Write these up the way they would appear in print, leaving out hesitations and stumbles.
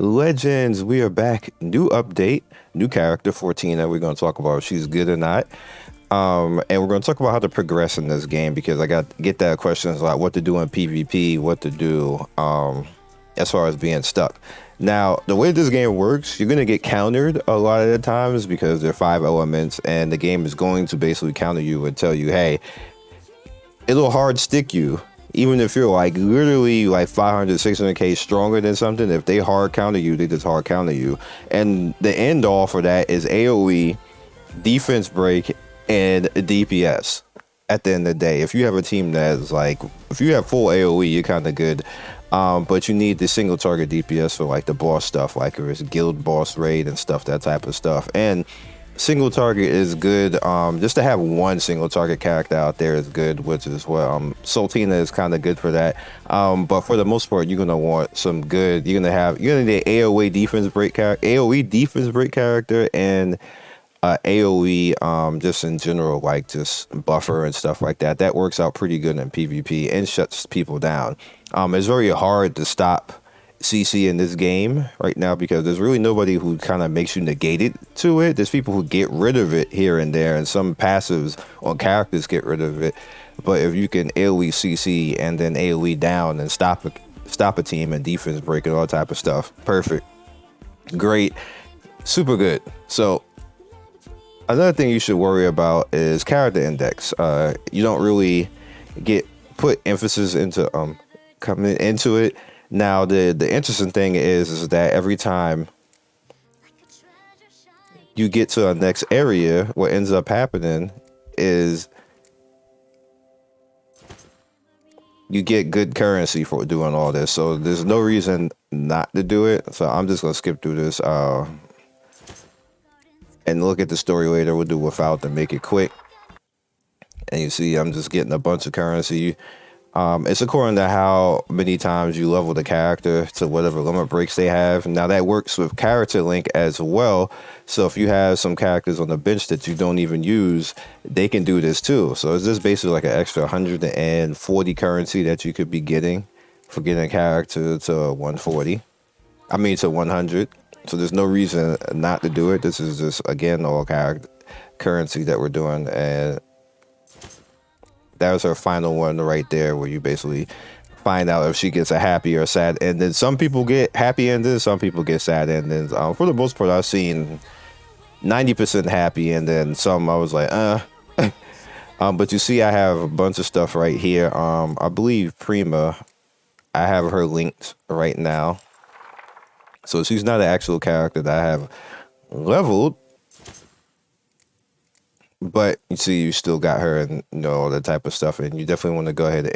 Legends, we are back. New update, new character, Fortina. We're going to talk about if she's good or not. And we're going to talk about how to progress in this game because I get that questions a lot. What to do in PvP, what to do as far as being stuck. Now, the way this game works, you're going to get countered a lot of the times because there are 5 elements, and the game is going to basically counter you and tell you, hey, it'll hard stick you. Even if you're like literally like 500, 600k stronger than something, if they hard counter you, they just hard counter you. And the end all for that is AoE, defense break, and DPS at the end of the day. If you have a team that's like, if you have full AoE, you're kind of good. But you need the single target DPS for like the boss stuff, like if it's guild boss raid and stuff, that type of stuff. And single target is good. Just to have one single target character out there is good, which is what Sultina is kind of good for that. But for the most part, you're gonna want some good. You're gonna need AoE defense break character, and AoE just in general, like just buffer and stuff like that. That works out pretty good in PvP and shuts people down. It's very hard to stop CC in this game right now because there's really nobody who kind of makes you negate it to it. There's people who get rid of it here and there, and some passives on characters get rid of it. But if you can AoE CC and then AoE down and stop a team and defense break and all type of stuff, perfect, great, super good. So another thing you should worry about is character index. You don't really put emphasis into coming into it. Now, the interesting thing is that every time you get to a next area, what ends up happening is you get good currency for doing all this. So there's no reason not to do it. So I'm just going to skip through this and look at the story later. We'll do without to make it quick. And you see I'm just getting a bunch of currency. It's according to how many times you level the character to whatever limit breaks they have. Now that works with character link as well. So if you have some characters on the bench that you don't even use, they can do this too. So it's just basically like an extra 140 currency that you could be getting for getting a character to 140. I mean to 100. So there's no reason not to do it. This is just, again, all character currency that we're doing. And that was her final one right there, where you basically find out if she gets a happy or a sad ending. Some people get happy endings, some people get sad endings. For the most part, I've seen 90% happy, and then some I was like, but you see, I have a bunch of stuff right here. I believe Prima, I have her linked right now. So she's not an actual character that I have leveled. But you see, you still got her and all that type of stuff, and you definitely want to go ahead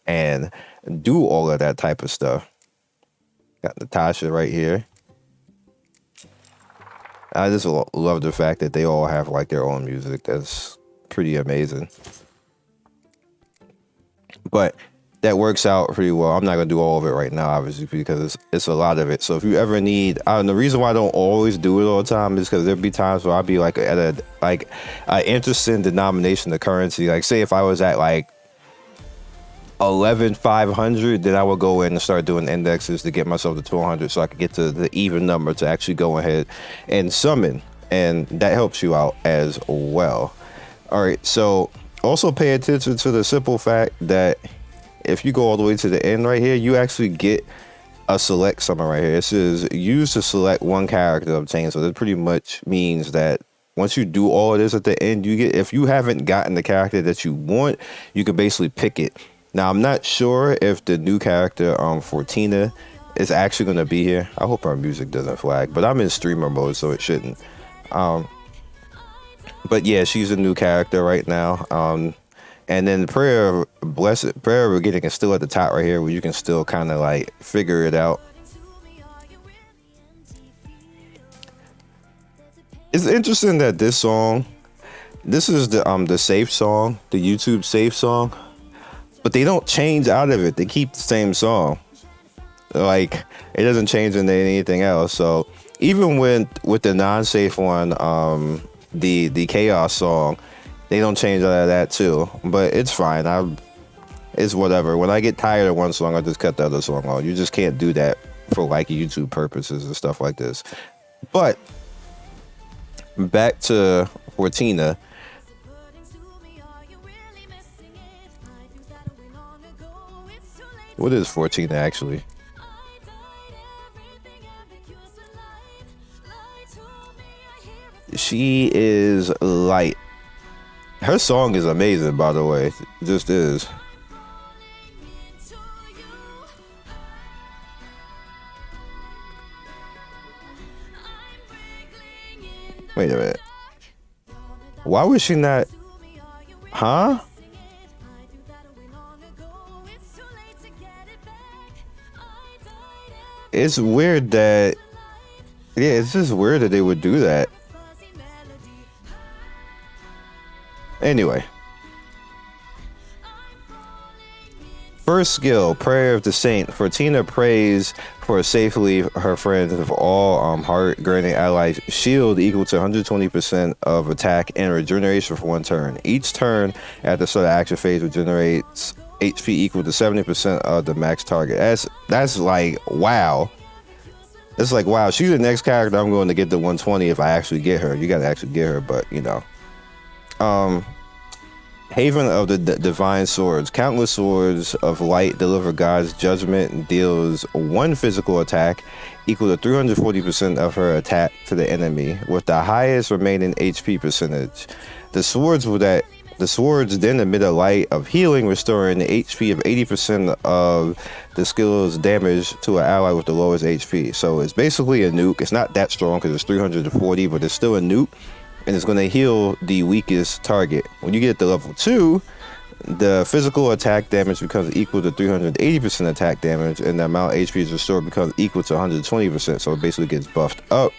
and do all of that type of stuff. Got Natasha right here. I just love the fact that they all have like their own music. That's pretty amazing. But that works out pretty well. I'm not gonna do all of it right now, obviously, because it's a lot of it. So if you ever need, the reason why I don't always do it all the time is because there'll be times where I'll be like at a interesting denomination of currency. Like say if I was at like 11,500, then I would go in and start doing indexes to get myself to 200, so I could get to the even number to actually go ahead and summon, and that helps you out as well. All right, so also pay attention to the simple fact that if you go all the way to the end right here, you actually get a select summon right here. It says use to select one character obtained. So that pretty much means that once you do all of this at the end, you get, if you haven't gotten the character that you want, you can basically pick it. Now, I'm not sure if the new character, Fortina, is actually going to be here. I hope our music doesn't flag, but I'm in streamer mode, so it shouldn't. But yeah, she's a new character right now. And then prayer beginning is still at the top right here, where you can still kind of like figure it out. It's interesting that this is the safe song, the YouTube safe song, but they don't change out of it. They keep the same song. Like it doesn't change into anything else. So even with the non-safe one, the chaos song, they don't change out of that too, but it's fine. It's whatever. When I get tired of one song, I just cut the other song off. You just can't do that for like YouTube purposes and stuff like this. But back to Fortina. What is Fortina actually? She is light. Her song is amazing, by the way. It just is. Wait a minute. Why was she not? Huh? It's weird that. Yeah, it's just weird that they would do that. Anyway. First skill, Prayer of the Saint. Fortina prays for safely her friends of all heart, granting allies shield equal to 120% of attack and regeneration for 1 turn. Each turn at the start of action phase regenerates HP equal to 70% of the max target. That's like wow. It's like wow. She's the next character I'm going to get the 120 if I actually get her. You gotta actually get her, but you know. Haven of the Divine Swords. Countless swords of light deliver God's judgment and deals 1 physical attack equal to 340% of her attack to the enemy with the highest remaining HP percentage. The swords then emit a light of healing, restoring the HP of 80% of the skill's damage to an ally with the lowest HP. So it's basically a nuke. It's not that strong because it's 340, but it's still a nuke. And it's going to heal the weakest target. When you get to level 2, the physical attack damage becomes equal to 380% attack damage, and the amount HP is restored becomes equal to 120%. So it basically gets buffed up.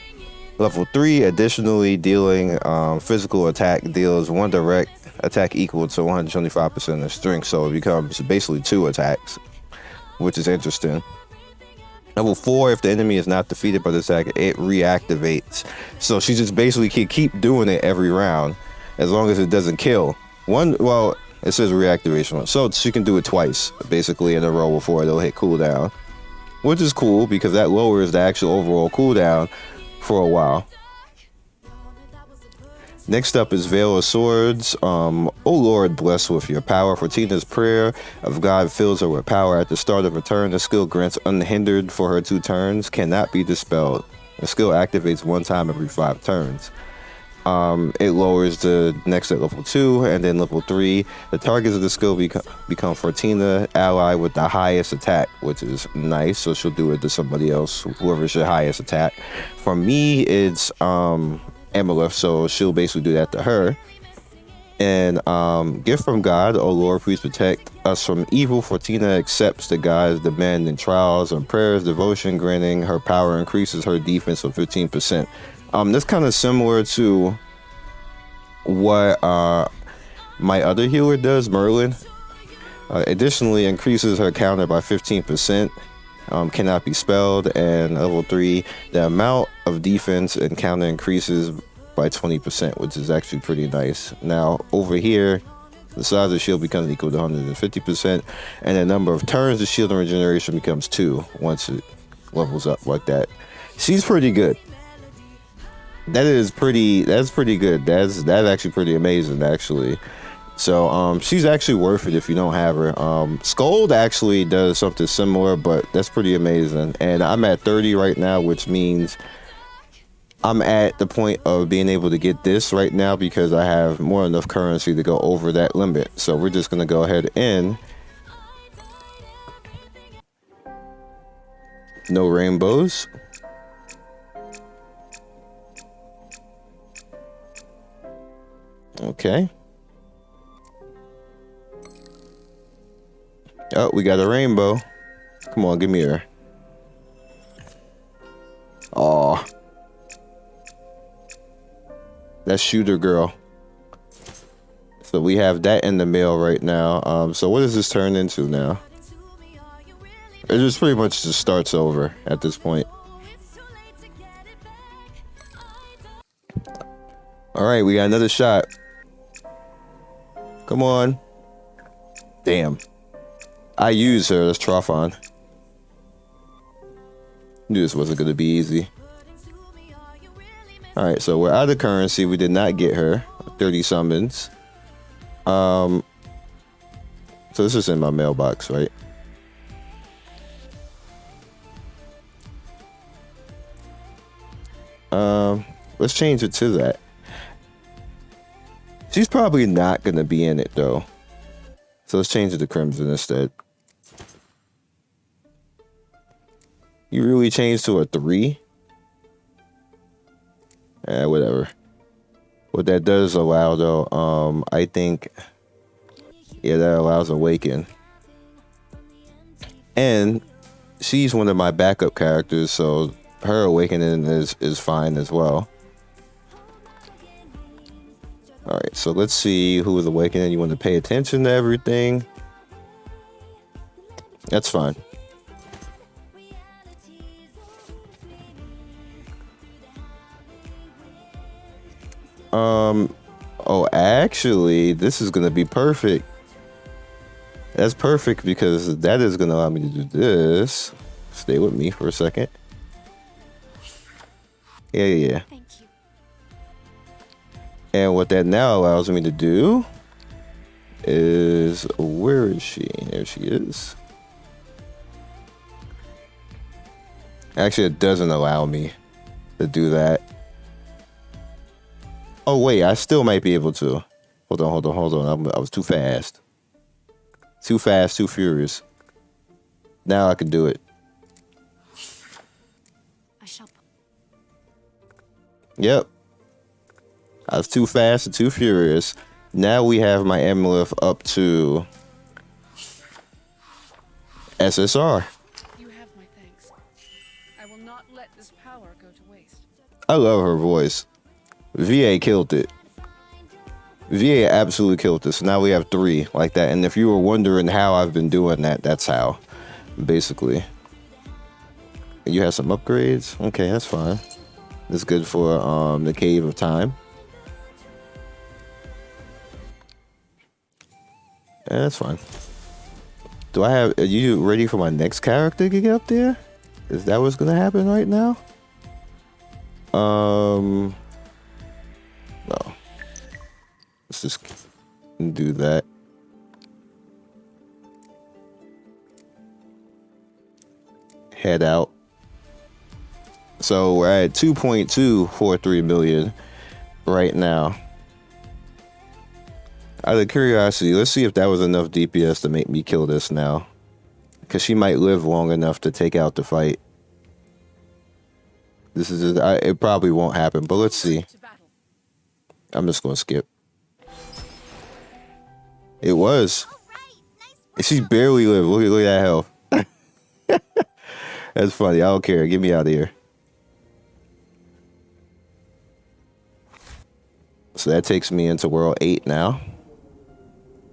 Level 3, additionally dealing physical attack deals 1 direct attack equal to 125% of strength. So it becomes basically 2 attacks, which is interesting. Level 4, if the enemy is not defeated by the attack, it reactivates. So she just basically can keep doing it every round as long as it doesn't kill. Well, it says reactivation. So she can do it twice, basically in a row before it'll hit cooldown. Which is cool because that lowers the actual overall cooldown for a while. Next up is Veil of Swords. O Lord, bless with your power. Fortina's prayer of God fills her with power. At the start of her turn, the skill grants unhindered for her 2 turns, cannot be dispelled. The skill activates 1 time every 5 turns. It lowers the next at level 2, and then level 3. The targets of the skill become Fortina ally with the highest attack, which is nice. So she'll do it to somebody else, whoever's your highest attack. For me, it's Amalith, so she'll basically do that to her. And gift from God, O Lord, please protect us from evil. Fortina accepts the God's demand and trials and prayers, devotion, granting her power increases her defense of 15%. That's kind of similar to what my other healer does, Merlin. Additionally, increases her counter by 15%. Cannot be spelled. And level 3, the amount of defense and counter increases by 20%, which is actually pretty nice. Now over here, the size of the shield becomes equal to 150%, and the number of turns the shield and regeneration becomes 2 once it levels up like that. She's pretty good. That's pretty good. That's actually pretty amazing, actually. So she's actually worth it if you don't have her. Scold actually does something similar, but that's pretty amazing. And I'm at 30 right now, which means I'm at the point of being able to get this right now because I have more than enough currency to go over that limit. So we're just gonna go ahead and no rainbows. Okay. Oh, we got a rainbow. Come on, give me her. Aw. That's Shooter Girl. So we have that in the mail right now. So what does this turn into now? It just pretty much just starts over at this point. All right, we got another shot. Come on. Damn. I use her as Trophon. Knew this wasn't going to be easy. All right, so we're out of currency. We did not get her 30 summons. So this is in my mailbox, right? Let's change it to that. She's probably not going to be in it though. So let's change it to Crimson instead. You really changed to a 3? Whatever. What that does allow though, I think, yeah, that allows Awaken. And she's one of my backup characters, so her Awakening is fine as well. Alright, so let's see who is Awakening. You want to pay attention to everything. That's fine. Oh, actually, this is going to be perfect. That's perfect because that is going to allow me to do this. Stay with me for a second. Yeah. Thank you. And what that now allows me to do is, where is she? There she is. Actually, it doesn't allow me to do that. Oh, wait, I still might be able to. Hold on. I was too fast. Too fast, too furious. Now I can do it. I shall. Yep. I was too fast and too furious. Now we have my amulet up to SSR. You have my thanks. I will not let this power go to waste. I love her voice. VA killed it. VA absolutely killed this. Now we have 3 like that. And if you were wondering how I've been doing that, that's how. Basically. You have some upgrades? Okay, that's fine. That's good for the Cave of Time. Yeah, that's fine. Are you ready for my next character to get up there? Is that what's gonna happen right now? No. Let's just do that. Head out. So we're at 2.243 million right now. Out of curiosity, let's see if that was enough DPS to make me kill this now. Because she might live long enough to take out the fight. This is it probably won't happen, but let's see. I'm just going to skip. It was. She barely lived. Look at that health. That's funny. I don't care. Get me out of here. So that takes me into World 8 now.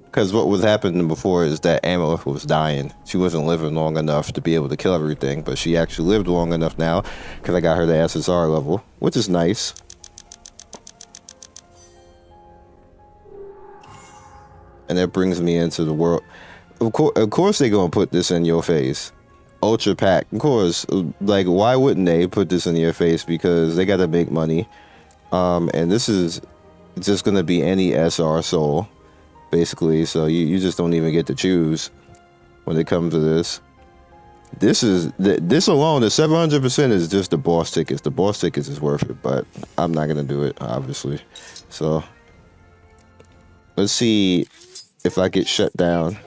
Because what was happening before is that Amulet was dying. She wasn't living long enough to be able to kill everything, but she actually lived long enough now because I got her to SSR level, which is nice. And that brings me into the world. Of course they're going to put this in your face. Ultra pack. Of course. Like, why wouldn't they put this in your face? Because they got to make money. And this is just going to be any SR soul, basically. So you just don't even get to choose when it comes to this. This alone, the 700% is just the boss tickets. The boss tickets is worth it, but I'm not going to do it, obviously. So let's see if I get shut down.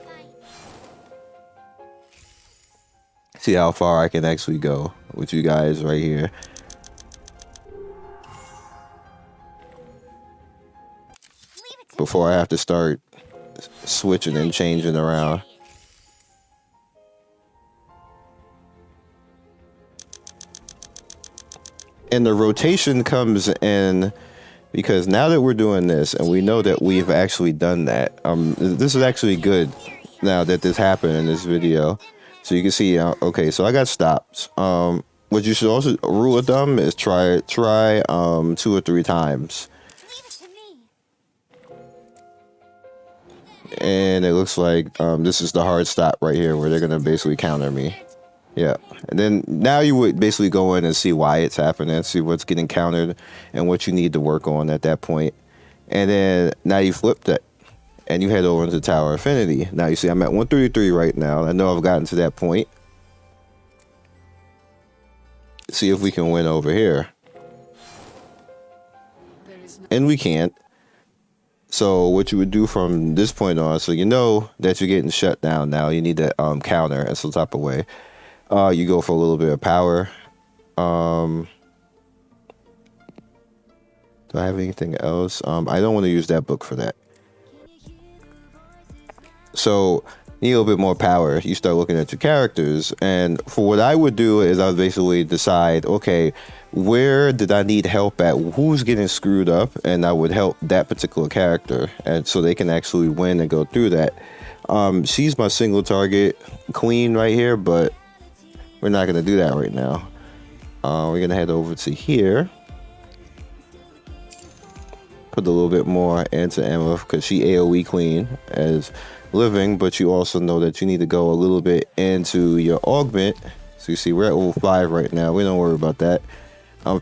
See how far I can actually go with you guys right here. Before I have to start switching and changing around. And the rotation comes in because now that we're doing this and we know that we've actually done that, this is actually good now that this happened in this video. So you can see, okay, so I got stops. What you should also, rule of thumb is try 2 or 3 times. And it looks like this is the hard stop right here where they're going to basically counter me. Yeah. And then now you would basically go in and see why it's happening, see what's getting countered and what you need to work on at that point. And then now you flip that and you head over into Tower Affinity. Now you see I'm at 133 right now. I know I've gotten to that point. See if we can win over here. There is no And we can't. So what you would do from this point on, so you know that you're getting shut down now. You need to counter in some type of way. You go for a little bit of power. Do I have anything else? I don't want to use that book for that. So you need a little bit more power. You start looking at your characters, and for what I would do is I would basically decide, okay, where did I need help at? Who's getting screwed up? And I would help that particular character, and so they can actually win and go through that. She's my single target queen right here, but we're not gonna do that right now. We're gonna head over to here. Put a little bit more into Emma because she AoE queen as living, but you also know that you need to go a little bit into your augment. So you see we're at level 5 right now. We don't worry about that.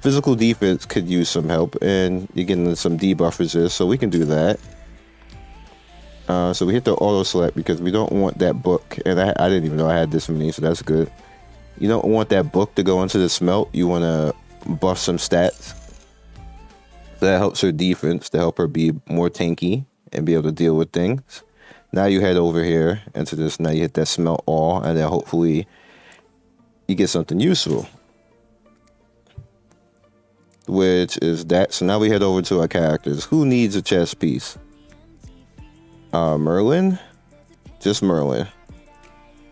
Physical defense could use some help, and you're getting some debuff resist, so we can do that. So we hit the auto select because we don't want that book, and I didn't even know I had this many, so that's good. You don't want that book to go into the smelt. You want to buff some stats. That helps her defense, to help her be more tanky and be able to deal with things. Now you head over here into this. Now you hit that smelt all, and then hopefully you get something useful, which is that. So now we head over to our characters. Who needs a chess piece? Merlin? Just Merlin.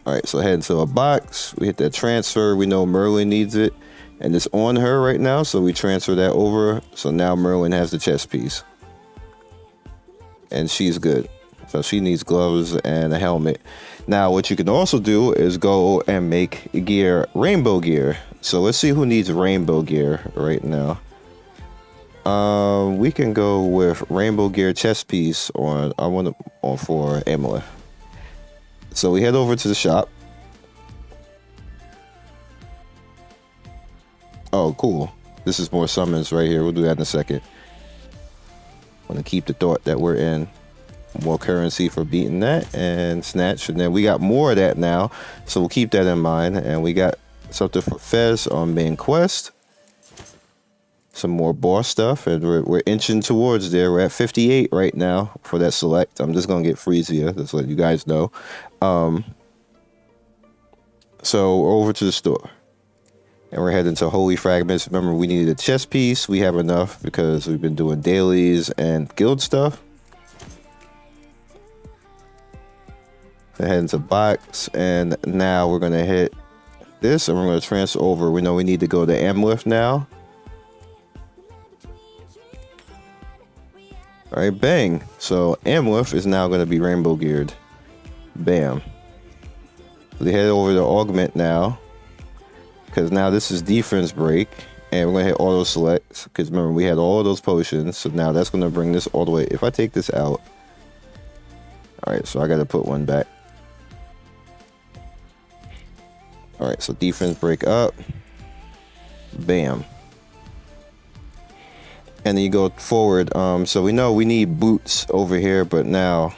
All right, so head into a box. We hit that transfer. We know Merlin needs it. And it's on her right now, so we transfer that over. So now Merlin has the chess piece. And she's good. So she needs gloves and a helmet. Now, what you can also do is go and make gear rainbow gear. So let's see who needs rainbow gear right now. We can go with rainbow gear chess piece on for Emily. So we head over to the shop. Oh, cool. This is more summons right here. We'll do that in a second. Want to keep the thought that we're in. More currency for beating that and snatch. And then we got more of that now. So we'll keep that in mind. And we got something for Fez on main quest. Some more boss stuff. And we're inching towards there. We're at 58 right now for that select. I'm just going to get Freesia. That's what you guys know. So we're over to the store. And we're heading to Holy Fragments. Remember, we needed a chess piece. We have enough because we've been doing dailies and guild stuff. So heading to box. And now we're going to hit this. And we're going to transfer over. We know we need to go to Amleth now. All right, bang. So Amleth is now going to be rainbow geared. Bam. So they head over to Augment now. Because now this is defense break, and we're going to hit auto select, because remember we had all of those potions, so now that's going to bring this all the way. If I take this out, alright, so I got to put one back. Alright, so defense break up, bam. And then you go forward, so we know we need boots over here, but now,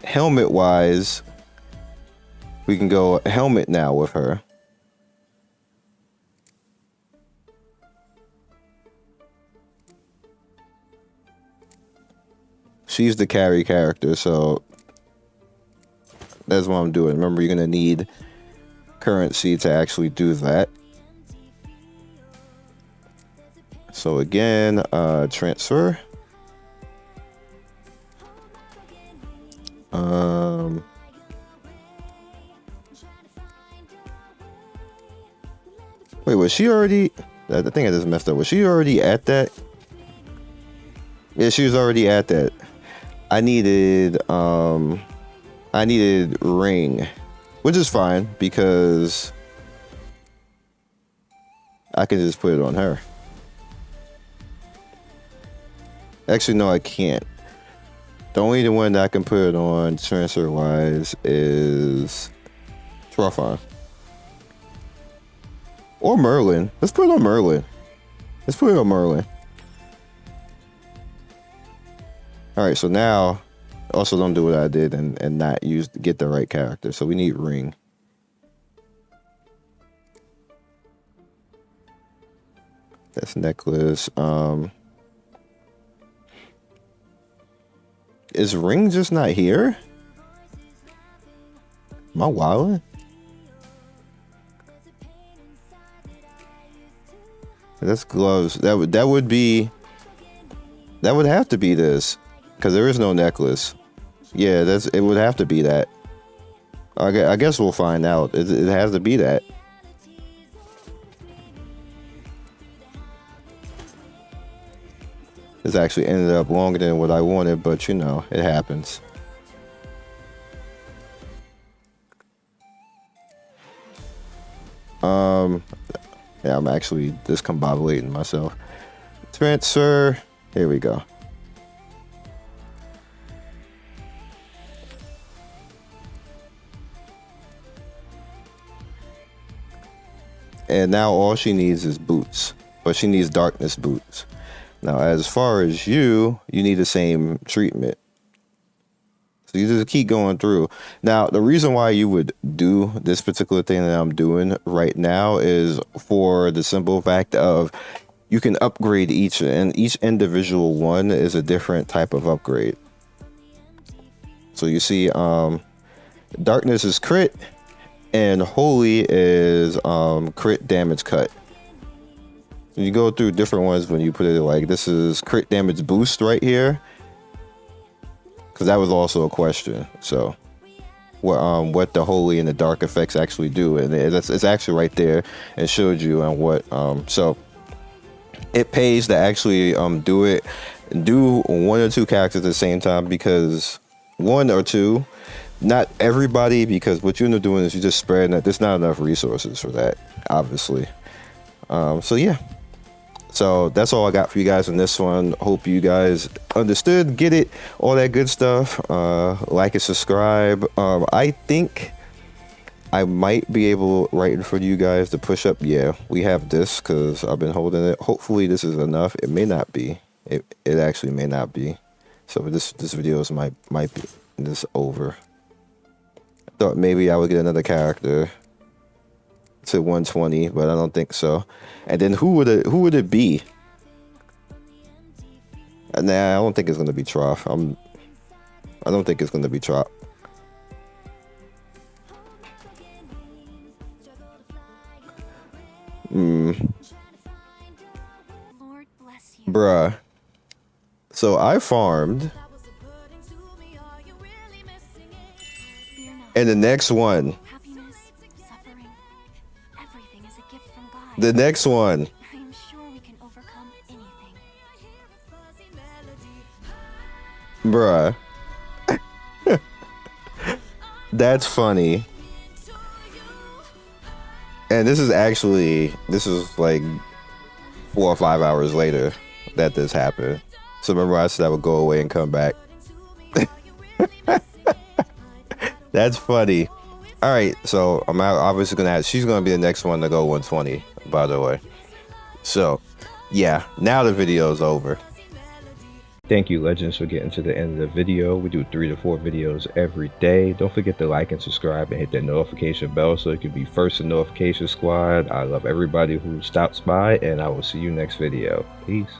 helmet wise, we can go helmet now with her. She's the carry character, so that's what I'm doing. Remember, you're going to need currency to actually do that. So again, transfer. Wait, was she already... I think I just messed up. Was she already at that? Yeah, she was already at that. I needed ring, which is fine because I can just put it on her. Actually, no, I can't. The only one that I can put it on transfer wise is Trophon. Or Merlin. Let's put it on Merlin. Let's put it on Merlin. Alright, so now, also don't do what I did and not get the right character. So we need ring. That's necklace. Is ring just not here? Am I wilding? That's gloves. That would have to be this, because there is no necklace. Yeah, it would have to be that. I guess we'll find out. It has to be that. This actually ended up longer than what I wanted, but you know, it happens. Yeah, I'm actually discombobulating myself. Transfer. Here we go. And now all she needs is boots, but she needs darkness boots. Now, as far as you need the same treatment. So you just keep going through. Now, the reason why you would do this particular thing that I'm doing right now is for the simple fact of you can upgrade each, and each individual one is a different type of upgrade. So you see, darkness is crit, and holy is crit damage cut. You go through different ones when you put it like this is crit damage boost right here. Because that was also a question. So what the holy and the dark effects actually do, and it's actually right there and showed you and what so it pays to actually do one or two characters at the same time, because one or two, not everybody, because what you end up doing is you just spreading that. There's not enough resources for that, obviously. So yeah. So that's all I got for you guys on this one. Hope you guys understood, get it, all that good stuff. Like and subscribe. I think I might be able, right in front of you guys, to push up. Yeah, we have this because I've been holding it. Hopefully this is enough. It may not be. It actually may not be. So this video might be this over. I thought maybe I would get another character to 120, but I don't think so. And then who would it be? Nah, I don't think it's gonna be Trough. I don't think it's gonna be Trough. Bruh. So I farmed, and the next one. The next one. I am sure we can overcome anything. Bruh. That's funny. And this is like 4 or 5 hours later that this happened. So remember I said I would go away and come back. That's funny. All right, so I'm obviously gonna have, she's gonna be the next one to go 120, by the way. So yeah, now the video is over. Thank you, Legends, for getting to the end of the video. We do 3 to 4 videos every day. Don't forget to like and subscribe and hit that notification bell so you can be first in notification squad. I love everybody who stops by, and I will see you next video. Peace.